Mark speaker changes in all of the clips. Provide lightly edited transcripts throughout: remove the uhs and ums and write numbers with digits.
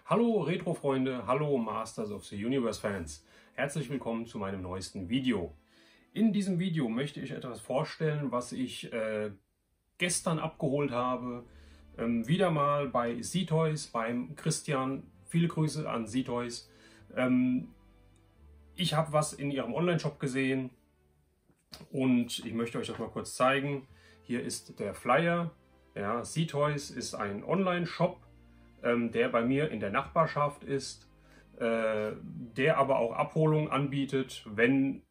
Speaker 1: Hallo Retro-Freunde, hallo Masters of the Universe Fans. Herzlich willkommen zu meinem neuesten Video. In diesem Video möchte ich etwas vorstellen, was ich gestern abgeholt habe. Wieder mal bei Z-Toys, beim Christian. Viele Grüße an Z-Toys. Ich habe was in ihrem Online-Shop gesehen und ich möchte euch das mal kurz zeigen. Hier ist der Flyer. Ja, Z-Toys ist ein Online-Shop, der bei mir in der Nachbarschaft ist, der aber auch Abholung anbietet, wenn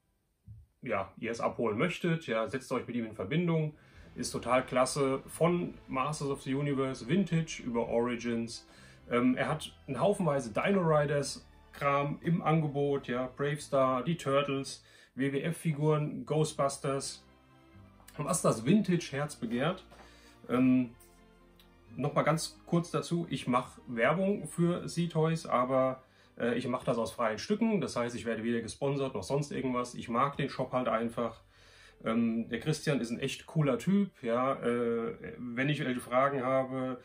Speaker 1: ja, ihr es abholen möchtet. Ja, setzt euch mit ihm in Verbindung. Ist total klasse, von Masters of the Universe, Vintage über Origins. Er hat einen Haufenweise Dino Riders Kram im Angebot, ja, Bravestar, die Turtles, WWF-Figuren, Ghostbusters, was das Vintage-Herz begehrt. Nochmal ganz kurz dazu, ich mache Werbung für Z-Toys, aber ich mache das aus freien Stücken. Das heißt, ich werde weder gesponsert noch sonst irgendwas. Ich mag den Shop halt einfach. Der Christian ist ein echt cooler Typ. Ja, wenn ich Fragen habe,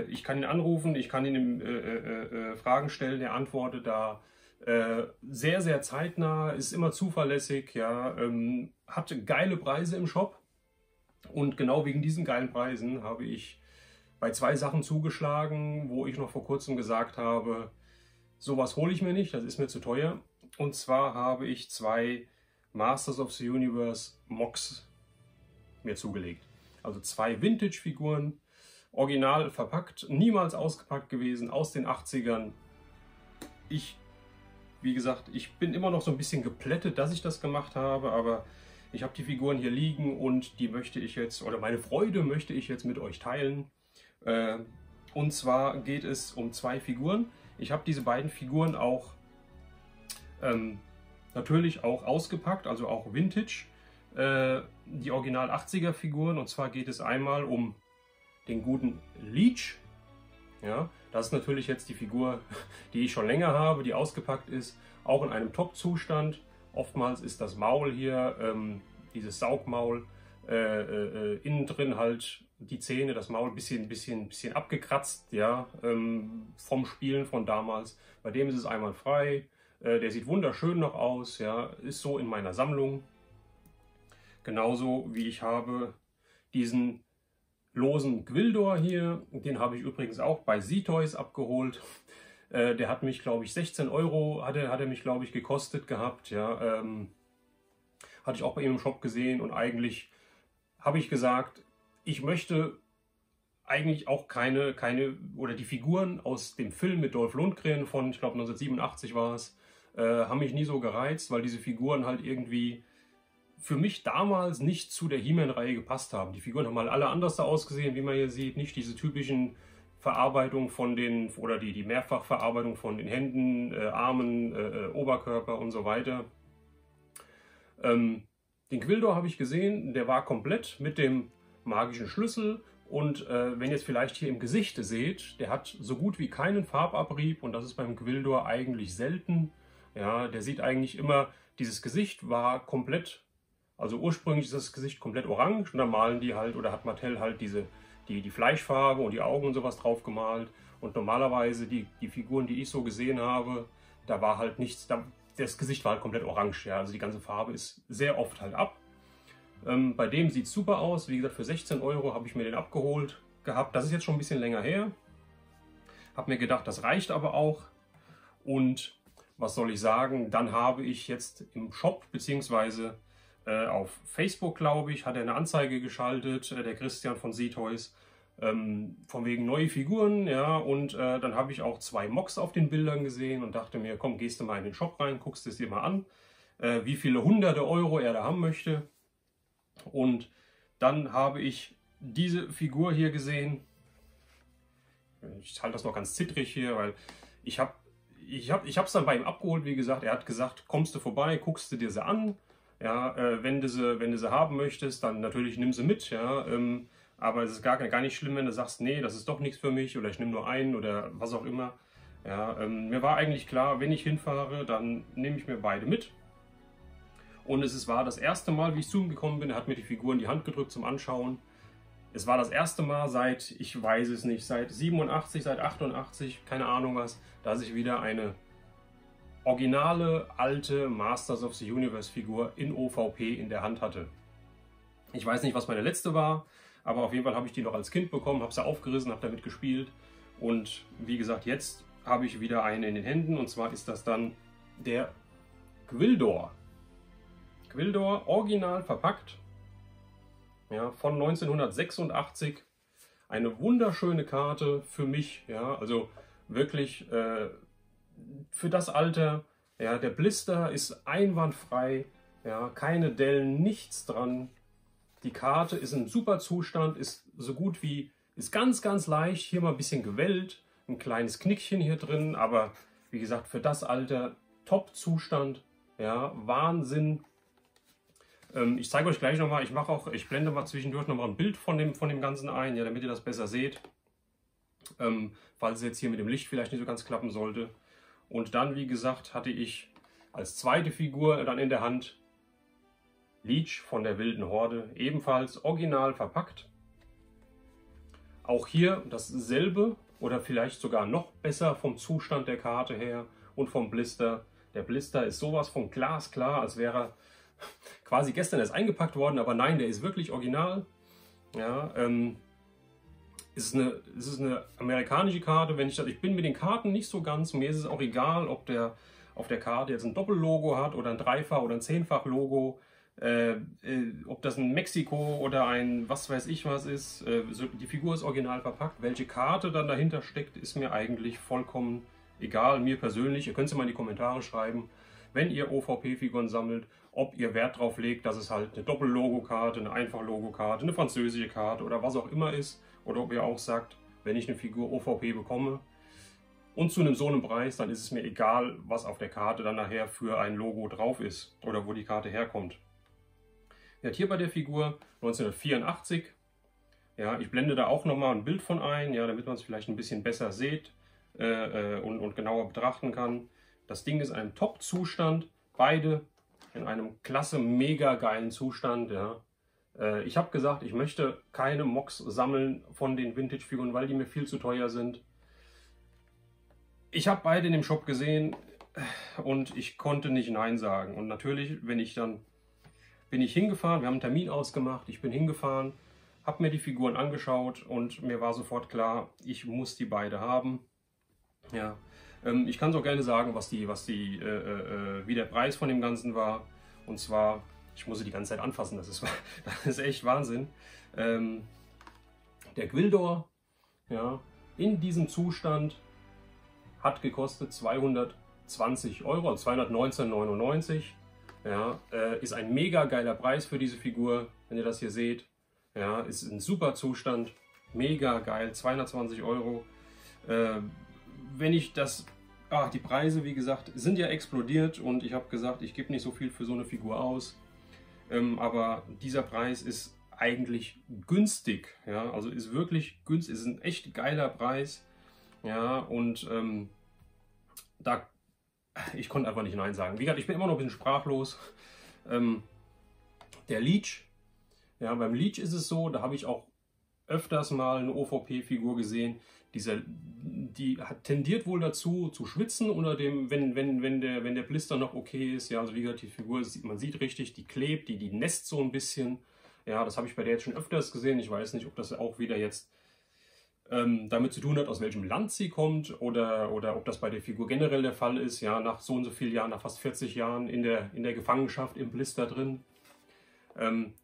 Speaker 1: ich kann ihn anrufen, ich kann ihm Fragen stellen, er antwortet da sehr, sehr zeitnah, ist immer zuverlässig, ja, hat geile Preise im Shop. Und genau wegen diesen geilen Preisen habe ich bei zwei Sachen zugeschlagen, wo ich noch vor kurzem gesagt habe, sowas hole ich mir nicht, das ist mir zu teuer. Und zwar habe ich zwei Masters of the Universe MOCs mir zugelegt. Also zwei Vintage-Figuren, original verpackt, niemals ausgepackt gewesen, aus den 80ern. Wie gesagt, ich bin immer noch so ein bisschen geplättet, dass ich das gemacht habe, aber ich habe die Figuren hier liegen und die möchte ich jetzt, oder meine Freude möchte ich jetzt mit euch teilen. Und zwar geht es um zwei Figuren. Ich habe diese beiden Figuren auch natürlich auch ausgepackt, also auch Vintage. Die Original 80er Figuren, und zwar geht es einmal um den guten Leech. Ja, das ist natürlich jetzt die Figur, die ich schon länger habe, die ausgepackt ist, auch in einem Top-Zustand. Oftmals ist das Maul hier, dieses Saugmaul, innen drin halt die Zähne, das Maul bisschen abgekratzt, ja, vom Spielen von damals. Bei dem ist es einwandfrei. Der sieht wunderschön noch aus, ja, ist so in meiner Sammlung. Genauso wie ich habe diesen losen Gwildor hier, den habe ich übrigens auch bei Z-Toys abgeholt. Der hat mich, glaube ich, 16 Euro hat er mich, glaube ich, gekostet gehabt, ja. Hatte ich auch bei ihm im Shop gesehen und eigentlich habe ich gesagt, ich möchte eigentlich auch keine, oder die Figuren aus dem Film mit Dolph Lundgren von, ich glaube 1987 war es, haben mich nie so gereizt, weil diese Figuren halt irgendwie für mich damals nicht zu der He-Man-Reihe gepasst haben. Die Figuren haben halt alle anders da ausgesehen, wie man hier sieht, nicht diese typischen Verarbeitung von den, oder die Mehrfachverarbeitung von den Händen, Armen, Oberkörper und so weiter. Den Gwildor habe ich gesehen, der war komplett mit dem magischen Schlüssel und wenn ihr es vielleicht hier im Gesicht seht, der hat so gut wie keinen Farbabrieb und das ist beim Gwildor eigentlich selten. Ja, der sieht eigentlich immer, dieses Gesicht war komplett, also ursprünglich ist das Gesicht komplett orange und dann malen die halt, oder hat Mattel halt die Fleischfarbe und die Augen und sowas drauf gemalt und normalerweise die Figuren, die ich so gesehen habe, da war halt nichts, das Gesicht war halt komplett orange, ja, also die ganze Farbe ist sehr oft halt ab. Bei dem sieht es super aus, wie gesagt, für 16 Euro habe ich mir den abgeholt gehabt. Das ist jetzt schon ein bisschen länger her. Habe mir gedacht, das reicht aber auch. Und was soll ich sagen, dann habe ich jetzt im Shop, beziehungsweise auf Facebook, glaube ich, hat er eine Anzeige geschaltet, der Christian von Z-Toys, von wegen neue Figuren, ja, und dann habe ich auch zwei MOCs auf den Bildern gesehen und dachte mir, komm, gehst du mal in den Shop rein, guckst es dir mal an, wie viele hunderte Euro er da haben möchte. Und dann habe ich diese Figur hier gesehen. Ich halte das noch ganz zittrig hier, weil ich habe es dann bei ihm abgeholt, wie gesagt. Er hat gesagt, kommst du vorbei, guckst du dir sie an. Ja, wenn du sie haben möchtest, dann natürlich nimm sie mit. Ja, aber es ist gar nicht schlimm, wenn du sagst, nee, das ist doch nichts für mich oder ich nehme nur einen oder was auch immer. Ja, mir war eigentlich klar, wenn ich hinfahre, dann nehme ich mir beide mit. Und war das erste Mal, wie ich zu ihm gekommen bin. Er hat mir die Figur in die Hand gedrückt zum Anschauen. Es war das erste Mal seit, ich weiß es nicht, seit 87, seit 88, keine Ahnung was, dass ich wieder eine originale, alte Masters of the Universe Figur in OVP in der Hand hatte. Ich weiß nicht, was meine letzte war, aber auf jeden Fall habe ich die noch als Kind bekommen, habe sie aufgerissen, habe damit gespielt und wie gesagt, jetzt habe ich wieder eine in den Händen und zwar ist das dann der Gwildor. Gwildor, original verpackt, ja, von 1986. Eine wunderschöne Karte für mich, ja, also wirklich für das Alter. Ja, der Blister ist einwandfrei, ja, keine Dellen, nichts dran. Die Karte ist in super Zustand, ist so gut wie, ist ganz, ganz leicht, hier mal ein bisschen gewellt, ein kleines Knickchen hier drin, aber wie gesagt, für das Alter Top-Zustand, ja, Wahnsinn. Ich zeige euch gleich nochmal, ich blende mal zwischendurch nochmal ein Bild von dem Ganzen ein, ja, damit ihr das besser seht. Falls es jetzt hier mit dem Licht vielleicht nicht so ganz klappen sollte. Und dann, wie gesagt, hatte ich als zweite Figur dann in der Hand Leech von der Wilden Horde, ebenfalls original verpackt. Auch hier dasselbe oder vielleicht sogar noch besser vom Zustand der Karte her und vom Blister. Der Blister ist sowas von glasklar, als wäre er quasi gestern erst eingepackt worden, aber nein, der ist wirklich original. Ja, es ist eine amerikanische Karte. Ich bin mit den Karten nicht so ganz, mir ist es auch egal, ob der auf der Karte jetzt ein Doppellogo hat oder ein Dreifach- oder ein Zehnfach-Logo, ob das ein Mexiko oder ein was weiß ich was ist. Die Figur ist original verpackt. Welche Karte dann dahinter steckt, ist mir eigentlich vollkommen egal, mir persönlich. Ihr könnt es ja mal in die Kommentare schreiben, wenn ihr OVP-Figuren sammelt, ob ihr Wert drauf legt, dass es halt eine Doppel-Logo-Karte, eine Einfach-Logo-Karte, eine französische Karte oder was auch immer ist. Oder ob ihr auch sagt, wenn ich eine Figur OVP bekomme und zu so einem Preis, dann ist es mir egal, was auf der Karte dann nachher für ein Logo drauf ist oder wo die Karte herkommt. Ja, hier bei der Figur 1984. Ja, ich blende da auch nochmal ein Bild von ein, ja, damit man es vielleicht ein bisschen besser sieht und genauer betrachten kann. Das Ding ist in einem Top-Zustand, beide in einem klasse, mega geilen Zustand. Ja. Ich habe gesagt, ich möchte keine Mocs sammeln von den Vintage-Figuren, weil die mir viel zu teuer sind. Ich habe beide in dem Shop gesehen und ich konnte nicht Nein sagen. Und natürlich, bin ich hingefahren, wir haben einen Termin ausgemacht, ich bin hingefahren, habe mir die Figuren angeschaut und mir war sofort klar, ich muss die beide haben. Ja. Ich kann es auch gerne sagen, wie der Preis von dem Ganzen war. Und zwar, ich muss sie die ganze Zeit anfassen, das ist echt Wahnsinn. Der Gwildor, ja, in diesem Zustand hat gekostet 220 Euro, also 219,99 €. Ja, ist ein mega geiler Preis für diese Figur, wenn ihr das hier seht. Ja, ist ein super Zustand, mega geil, 220 Euro. Wenn ich das, die Preise, wie gesagt, sind ja explodiert und ich habe gesagt, ich gebe nicht so viel für so eine Figur aus. Aber dieser Preis ist eigentlich günstig, ja, also ist wirklich günstig, ist ein echt geiler Preis. Ja, und ich konnte einfach nicht Nein sagen. Wie gesagt, ich bin immer noch ein bisschen sprachlos. Der Leech, ja, beim Leech ist es so, da habe ich auch öfters mal eine OVP-Figur gesehen, die tendiert wohl dazu zu schwitzen unter dem, wenn der Blister noch okay ist. Ja, also wie gesagt, die Figur, man sieht richtig, die klebt, die nässt so ein bisschen. Ja, das habe ich bei der jetzt schon öfters gesehen. Ich weiß nicht, ob das auch wieder jetzt damit zu tun hat, aus welchem Land sie kommt oder ob das bei der Figur generell der Fall ist. Ja, nach so und so vielen Jahren, nach fast 40 Jahren in der Gefangenschaft im Blister drin.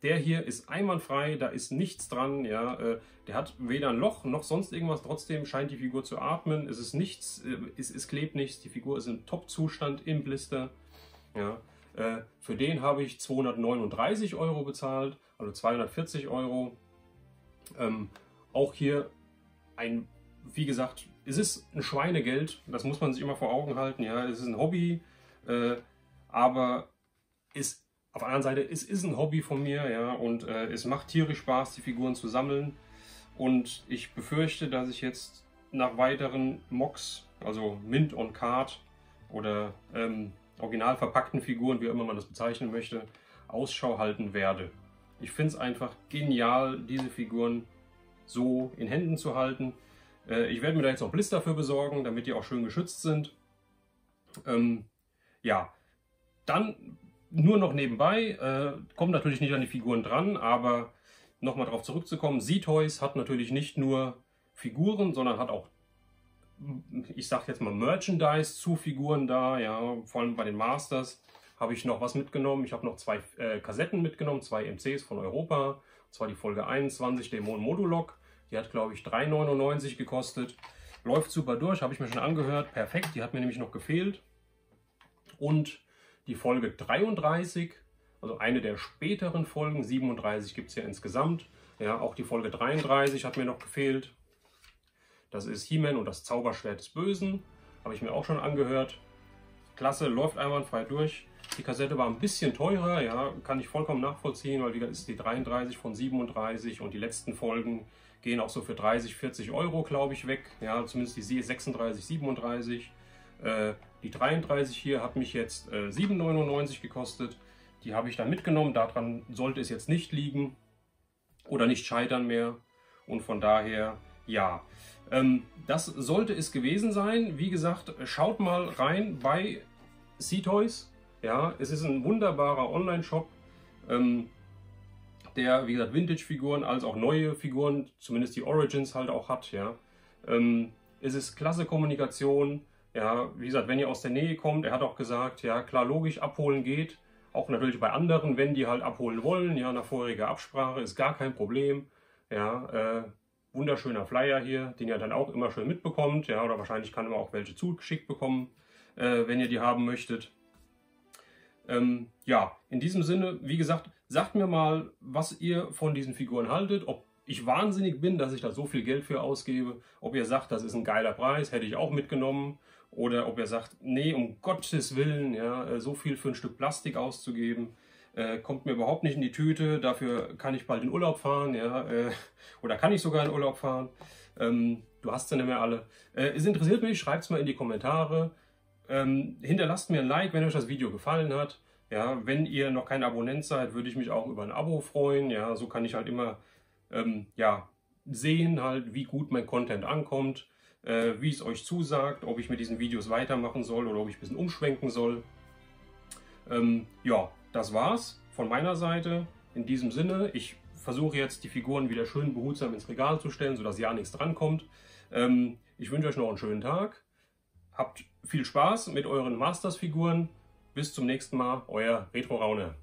Speaker 1: Der hier ist einwandfrei, da ist nichts dran, ja, der hat weder ein Loch noch sonst irgendwas, trotzdem scheint die Figur zu atmen, es ist nichts, es klebt nichts, die Figur ist im Top-Zustand im Blister, ja. Für den habe ich 239 Euro bezahlt, also 240 Euro. Auch hier wie gesagt, es ist ein Schweinegeld, das muss man sich immer vor Augen halten, ja, es ist ein Hobby, aber auf der anderen Seite, es ist ein Hobby von mir, ja, und es macht tierisch Spaß, die Figuren zu sammeln. Und ich befürchte, dass ich jetzt nach weiteren Mocs, also Mint on Card oder original verpackten Figuren, wie immer man das bezeichnen möchte, Ausschau halten werde. Ich finde es einfach genial, diese Figuren so in Händen zu halten. Ich werde mir da jetzt noch Blister für besorgen, damit die auch schön geschützt sind. Ja, dann nur noch nebenbei, kommt natürlich nicht an die Figuren dran, aber nochmal darauf zurückzukommen, Z-Toys hat natürlich nicht nur Figuren, sondern hat auch, ich sag jetzt mal, Merchandise zu Figuren da, ja, vor allem bei den Masters habe ich noch was mitgenommen. Ich habe noch 2 Kassetten mitgenommen, 2 MCs von Europa, und zwar die Folge 21, Dämon Modulok. Die hat, glaube ich, 3,99 gekostet. Läuft super durch, habe ich mir schon angehört. Perfekt, die hat mir nämlich noch gefehlt. Und die Folge 33, also eine der späteren Folgen, 37 gibt es ja insgesamt. Ja, auch die Folge 33 hat mir noch gefehlt. Das ist He-Man und das Zauberschwert des Bösen. Habe ich mir auch schon angehört. Klasse, läuft einwandfrei durch. Die Kassette war ein bisschen teurer, ja, kann ich vollkommen nachvollziehen, weil ist die 33 von 37 und die letzten Folgen gehen auch so für 30, 40 Euro, glaube ich, weg. Ja, zumindest die 36, 37. Die 33 hier hat mich jetzt 7,99 gekostet. Die habe ich dann mitgenommen. Daran sollte es jetzt nicht liegen oder nicht scheitern mehr. Und von daher, ja, das sollte es gewesen sein. Wie gesagt, schaut mal rein bei Z-Toys. Ja, es ist ein wunderbarer Online-Shop, der, wie gesagt, Vintage-Figuren als auch neue Figuren, zumindest die Origins halt auch hat. Ja, es ist klasse Kommunikation. Ja, wie gesagt, wenn ihr aus der Nähe kommt, er hat auch gesagt, ja klar, logisch, abholen geht. Auch natürlich bei anderen, wenn die halt abholen wollen, ja, nach vorheriger Absprache, ist gar kein Problem. Ja, wunderschöner Flyer hier, den ihr dann auch immer schön mitbekommt. Ja, oder wahrscheinlich kann man auch welche zugeschickt bekommen, wenn ihr die haben möchtet. Ja, in diesem Sinne, wie gesagt, sagt mir mal, was ihr von diesen Figuren haltet, ob ich wahnsinnig bin, dass ich da so viel Geld für ausgebe, ob ihr sagt, das ist ein geiler Preis, hätte ich auch mitgenommen, oder ob ihr sagt, nee, um Gottes Willen, ja, so viel für ein Stück Plastik auszugeben, kommt mir überhaupt nicht in die Tüte, dafür kann ich bald in Urlaub fahren, ja, oder kann ich sogar in Urlaub fahren, du hast sie nicht mehr alle. Es interessiert mich, schreibt es mal in die Kommentare. Hinterlasst mir ein Like, wenn euch das Video gefallen hat. Ja, wenn ihr noch kein Abonnent seid, würde ich mich auch über ein Abo freuen. Ja, so kann ich halt immer ja, sehen, halt, wie gut mein Content ankommt, wie es euch zusagt, ob ich mit diesen Videos weitermachen soll oder ob ich ein bisschen umschwenken soll. Ja, das war's von meiner Seite. In diesem Sinne, ich versuche jetzt die Figuren wieder schön behutsam ins Regal zu stellen, sodass ja nichts drankommt. Ich wünsche euch noch einen schönen Tag. Habt viel Spaß mit euren Masters-Figuren. Bis zum nächsten Mal, euer Retro Raune.